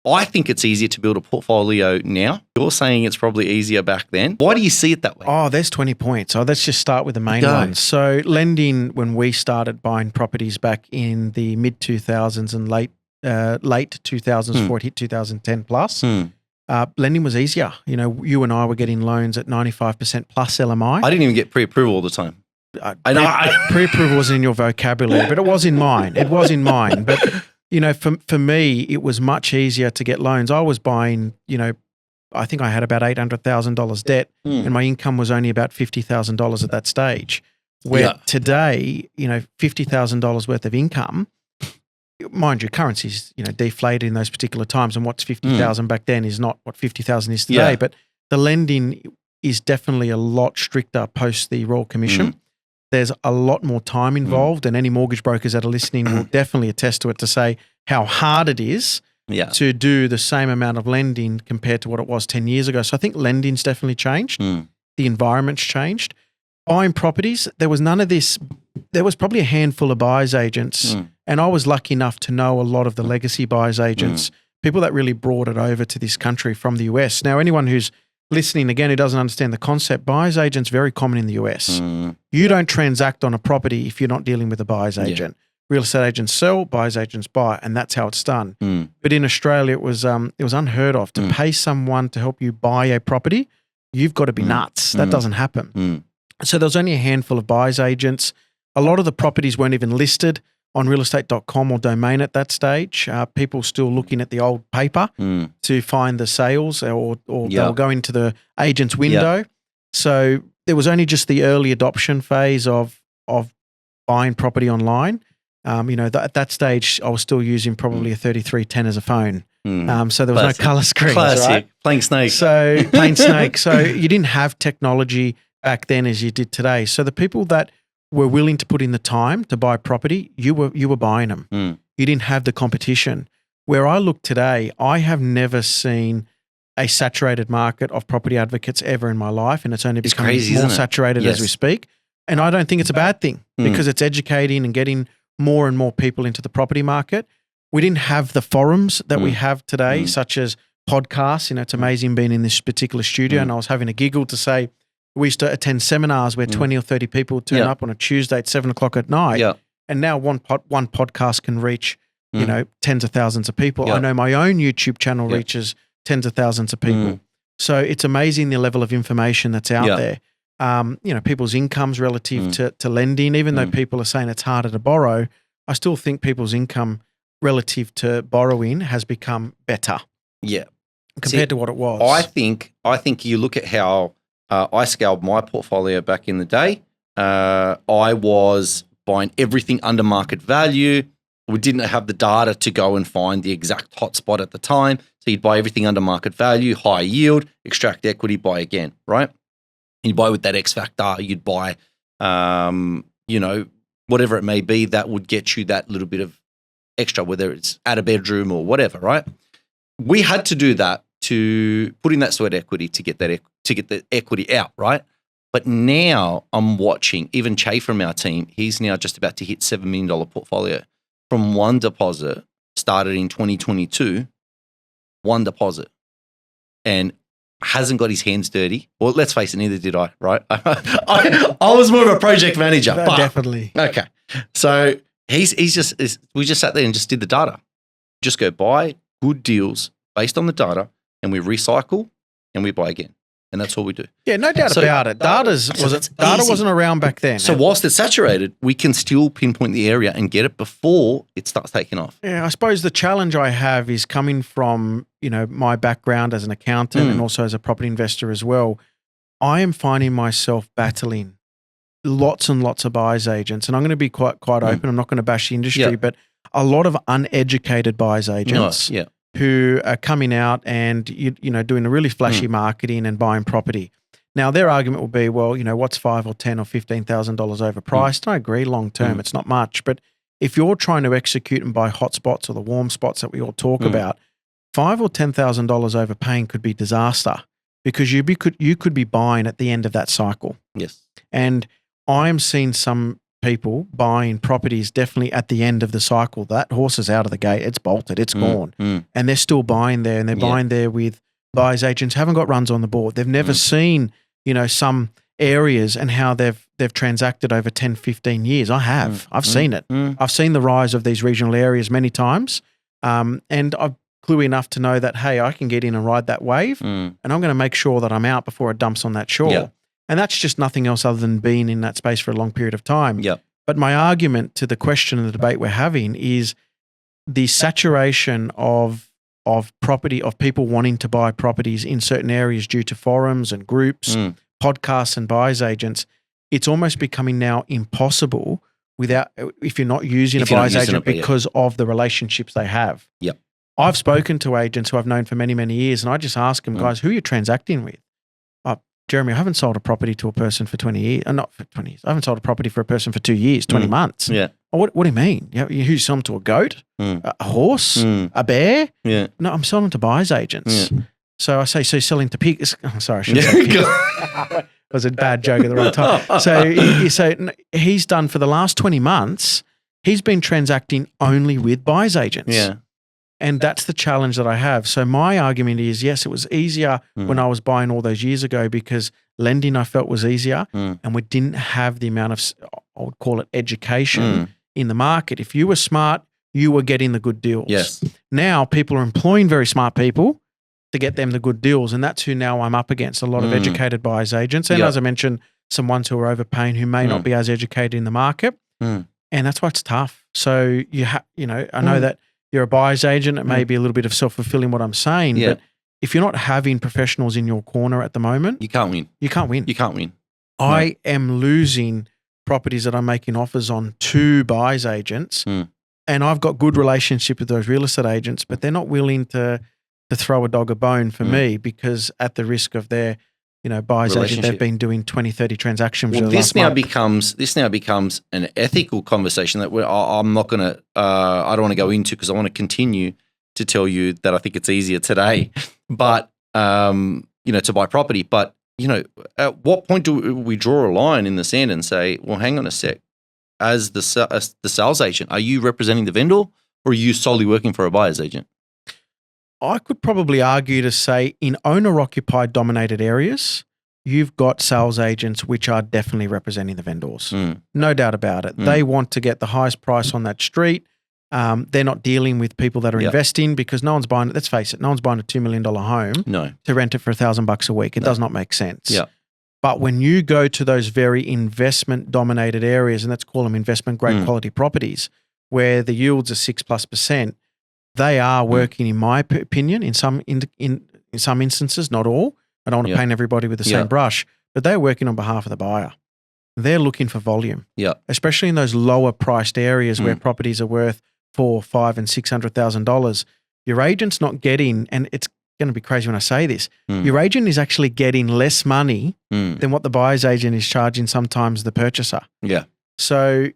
I think it's easier to build a portfolio now. You're saying it's probably easier back then. Why do you see it that way? Oh, there's 20 points. Oh, let's just start with the main ones. So lending, when we started buying properties back in the mid-2000s and late 2000s before it hit 2010 plus, lending was easier. You know, you and I were getting loans at 95% plus LMI. I didn't even get pre-approval all the time. Pre-approval wasn't in your vocabulary, but it was in mine. But, you know, for me, it was much easier to get loans. I was buying, you know, I think I had about $800,000 debt and my income was only about $50,000 at that stage. Where today, you know, $50,000 worth of income, mind you, currency's, you know, deflated in those particular times, and what's 50,000 back then is not what 50,000 is today. But the lending is definitely a lot stricter post the Royal Commission. There's a lot more time involved, and any mortgage brokers that are listening will definitely attest to it, to say how hard it is to do the same amount of lending compared to what it was 10 years ago. So I think lending's definitely changed. The environment's changed. Buying properties, there was none of this. There was probably a handful of buyers agents, and I was lucky enough to know a lot of the legacy buyers agents, people that really brought it over to this country from the US. Now, anyone who's listening, again, who doesn't understand the concept, buyers agents very common in the US. You don't transact on a property if you're not dealing with a buyer's agent. Real estate agents sell, buyer's agents buy, and that's how it's done. But in Australia, it was unheard of to pay someone to help you buy a property. You've got to be nuts. That doesn't happen. So there was only a handful of buyer's agents. A lot of the properties weren't even listed on realestate.com or Domain at that stage. People still looking at the old paper to find the sales, or they'll go into the agent's window. So there was only just the early adoption phase of buying property online. You know, at that stage, I was still using probably a 3310 as a phone. So there was no color screens. Right? Plain snake. So plain snake. So you didn't have technology back then as you did today. So the people that were willing to put in the time to buy property, you were buying them. You didn't have the competition. Where I look today, I have never seen a saturated market of property advocates ever in my life, and it's only becoming more saturated as we speak. And I don't think it's a bad thing, because it's educating and getting more and more people into the property market. We didn't have the forums that we have today, such as podcasts. You know, it's amazing being in this particular studio, and I was having a giggle to say, we used to attend seminars where 20 or 30 people turn up on a Tuesday at 7 o'clock at night. And now one podcast can reach, you know, tens of thousands of people. I know my own YouTube channel reaches tens of thousands of people. So it's amazing the level of information that's out there. You know, people's incomes relative to lending, even though people are saying it's harder to borrow, I still think people's income relative to borrowing has become better. Compared to what it was. I think you look at how I scaled my portfolio back in the day. I was buying everything under market value. We didn't have the data to go and find the exact hotspot at the time. So you'd buy everything under market value, high yield, extract equity, buy again, right? And you buy with that X factor. You'd buy, you know, whatever it may be that would get you that little bit of extra, whether it's add a bedroom or whatever, right? We had to do that to put in that sweat equity to get that to get the equity out, right? But now I'm watching, even Che from our team, he's now just about to hit $7 million portfolio from one deposit, started in 2022, one deposit, and hasn't got his hands dirty. Well, let's face it, neither did I, right? I was more of a project manager. But, definitely. Okay. So we just sat there and just did the data. Just go buy good deals based on the data, and we recycle and we buy again. And that's all we do. Yeah, no doubt about it. Data wasn't around back then. So whilst it's saturated, we can still pinpoint the area and get it before it starts taking off. Yeah, I suppose the challenge I have is coming from, you know, my background as an accountant and also as a property investor as well. I am finding myself battling lots and lots of buyers agents, and I'm going to be quite open. I'm not going to bash the industry, but a lot of uneducated buyers agents. Who are coming out and, you know, doing a really flashy marketing and buying property. Now, their argument will be, well, you know, what's $5,000 or $10,000 or $15,000 overpriced? I agree, long term, it's not much. But if you're trying to execute and buy hot spots or the warm spots that we all talk about, $5,000 or $10,000 overpaying could be disaster, because you could be buying at the end of that cycle. Yes. And I'm seeing some people buying properties definitely at the end of the cycle. That horse is out of the gate. It's bolted. It's gone. And they're still buying there, and they're buying there with buyers agents, haven't got runs on the board. They've never seen, some areas and how they've transacted over 10, 15 years. I have. I've seen it. I've seen the rise of these regional areas many times. And I'm cluey enough to know that, hey, I can get in and ride that wave, and I'm going to make sure that I'm out before it dumps on that shore. Yeah. And that's just nothing else other than being in that space for a long period of time. Yep. But my argument to the question and the debate we're having is the saturation of property, of people wanting to buy properties in certain areas due to forums and groups, podcasts and buyers agents. It's almost becoming now impossible if you're not using a buyer's agent because of the relationships they have. Yep. I've spoken to agents who I've known for many, many years, and I just ask them, guys, who are you transacting with? Jeremy, I haven't sold a property to a person for 20 years. Not for 20 years. I haven't sold a property for a person for 2 years, 20 months. Yeah. Oh, what do you mean? You sell them to a goat, a horse, a bear? Yeah. No, I'm selling to buyers agents. Yeah. So I say, so you're selling to pigs. Oh, sorry, I shouldn't say pigs. It was a bad joke at the wrong time. So he's done for the last 20 months, he's been transacting only with buyers agents. Yeah. And that's the challenge that I have. So my argument is, yes, it was easier when I was buying all those years ago because lending I felt was easier and we didn't have the amount of, I would call it education in the market. If you were smart, you were getting the good deals. Yes. Now people are employing very smart people to get them the good deals, and that's who now I'm up against, a lot of educated buyers agents. And as I mentioned, some ones who are overpaying who may not be as educated in the market. And that's why it's tough. So I know that you're a buyer's agent. It may be a little bit of self-fulfilling what I'm saying, but if you're not having professionals in your corner at the moment, you can't win. You can't win. You can't win. I am losing properties that I'm making offers on to buyer's agents, and I've got good relationship with those real estate agents, but they're not willing to throw a dog a bone for me because at the risk of their buyer's agent, they've been doing 20, 30 transactions. Well, this now becomes an ethical conversation that I'm not going to, I don't want to go into because I want to continue to tell you that I think it's easier today, but, to buy property. But, at what point do we draw a line in the sand and say, well, hang on a sec, as the sales agent, are you representing the vendor or are you solely working for a buyer's agent? I could probably argue to say in owner-occupied dominated areas, you've got sales agents which are definitely representing the vendors. No doubt about it. They want to get the highest price on that street. They're not dealing with people that are investing because no one's buying it. Let's face it, no one's buying a $2 million home to rent it for $1,000 a week. It does not make sense. Yeah. But when you go to those very investment-dominated areas, and let's call them investment-grade quality properties, where the yields are 6+%, they are working, in my opinion, in some instances, not all. I don't want to paint everybody with the same brush, but they're working on behalf of the buyer. They're looking for volume, especially in those lower priced areas where properties are worth $400,000, $500,000, and $600,000. Your agent's not getting, and it's going to be crazy when I say this, your agent is actually getting less money than what the buyer's agent is charging sometimes the purchaser. Yeah. So,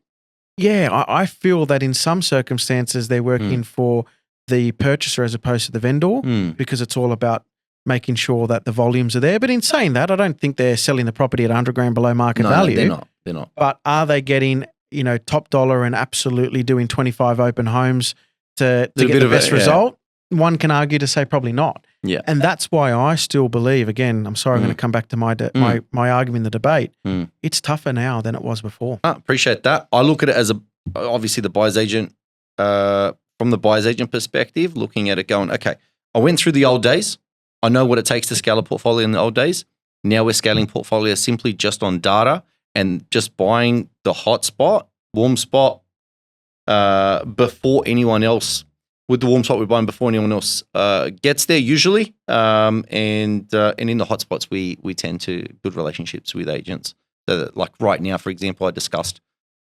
I feel that in some circumstances they're working for the purchaser as opposed to the vendor because it's all about making sure that the volumes are there. But in saying that, I don't think they're selling the property at $100,000 below market value. They're not. But are they getting, top dollar and absolutely doing 25 open homes to get the best result? One can argue to say probably not. Yeah. And that's why I still believe, again, I'm sorry, I'm going to come back to my argument in the debate. It's tougher now than it was before. I appreciate that. I look at it as obviously the buyer's agent, from the buyer's agent perspective, looking at it going, okay, I went through the old days. I know what it takes to scale a portfolio in the old days. Now we're scaling portfolios simply just on data and just buying the hot spot, warm spot, before anyone else. With the warm spot, we're buying before anyone else gets there usually. And in the hot spots, we tend to build relationships with agents. So that, like right now, for example, I discussed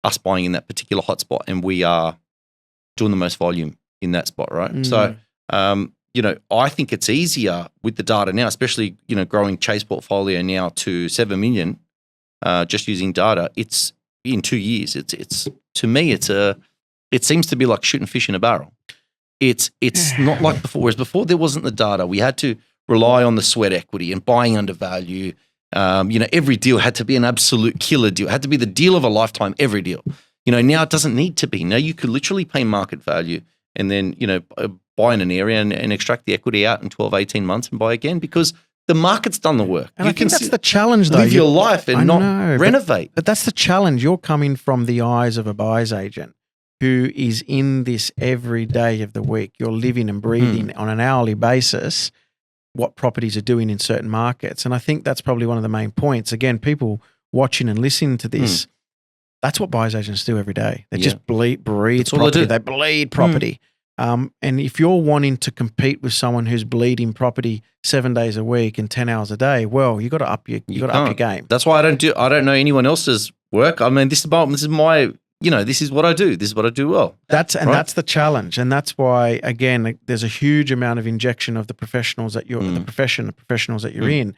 us buying in that particular hot spot and we are doing the most volume in that spot, right? So, I think it's easier with the data now, especially, growing Chase portfolio now to 7 million, just using data. It's in 2 years. It's to me, it seems to be like shooting fish in a barrel. It's not like before. Whereas before there wasn't the data. We had to rely on the sweat equity and buying undervalue, Every deal had to be an absolute killer deal. It had to be the deal of a lifetime, every deal. Now it doesn't need to be. Now you could literally pay market value and then, buy in an area and extract the equity out in 12, 18 months and buy again because the market's done the work. And I think that's the challenge, though. Live your life and not renovate. But that's the challenge. You're coming from the eyes of a buyer's agent who is in this every day of the week. You're living and breathing on an hourly basis what properties are doing in certain markets. And I think that's probably one of the main points. Again, people watching and listening to this, that's what buyer's agents do every day. They just breathe property. They bleed property. And if you're wanting to compete with someone who's bleeding property 7 days a week and 10 hours a day, well, you got to up your game. That's why I don't know anyone else's work. I mean, this is my this is what I do. This is what I do well. That's the challenge. And that's why, again, there's a huge amount of injection of the professionals that you're, the professionals that you're in,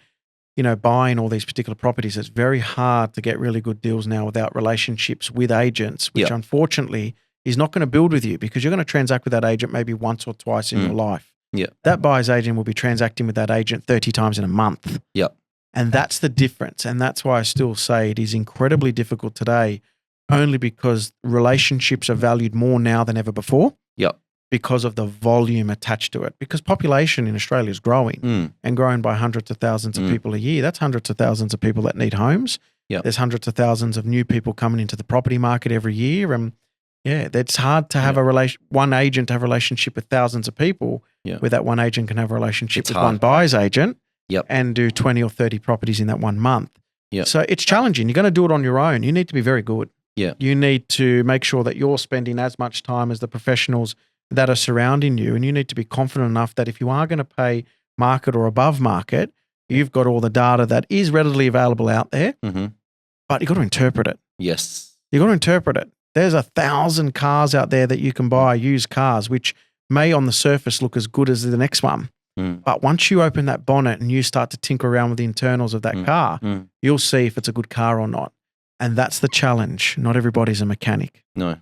buying all these particular properties. It's very hard to get really good deals now without relationships with agents, which unfortunately is not going to build with you because you're going to transact with that agent maybe once or twice in your life. Yeah. That buyer's agent will be transacting with that agent 30 times in a month. Yep. And that's the difference. And that's why I still say it is incredibly difficult today only because relationships are valued more now than ever before. Yep. Because of the volume attached to it. Because population in Australia is growing and growing by hundreds of thousands of people a year. That's hundreds of thousands of people that need homes. Yep. There's hundreds of thousands of new people coming into the property market every year. And it's hard to have one agent to have a relationship with thousands of people where that one agent can have a relationship with one buyer's agent and do 20 or 30 properties in that 1 month. Yep. So it's challenging. You're going to do it on your own. You need to be very good. Yeah. You need to make sure that you're spending as much time as the professionals that are surrounding you, and you need to be confident enough that if you are going to pay market or above market, you've got all the data that is readily available out there, but you've got to interpret it. Yes. You've got to interpret it. There's 1,000 cars out there that you can buy, used cars, which may on the surface look as good as the next one. But once you open that bonnet and you start to tinker around with the internals of that car, you'll see if it's a good car or not. And that's the challenge. Not everybody's a mechanic. No.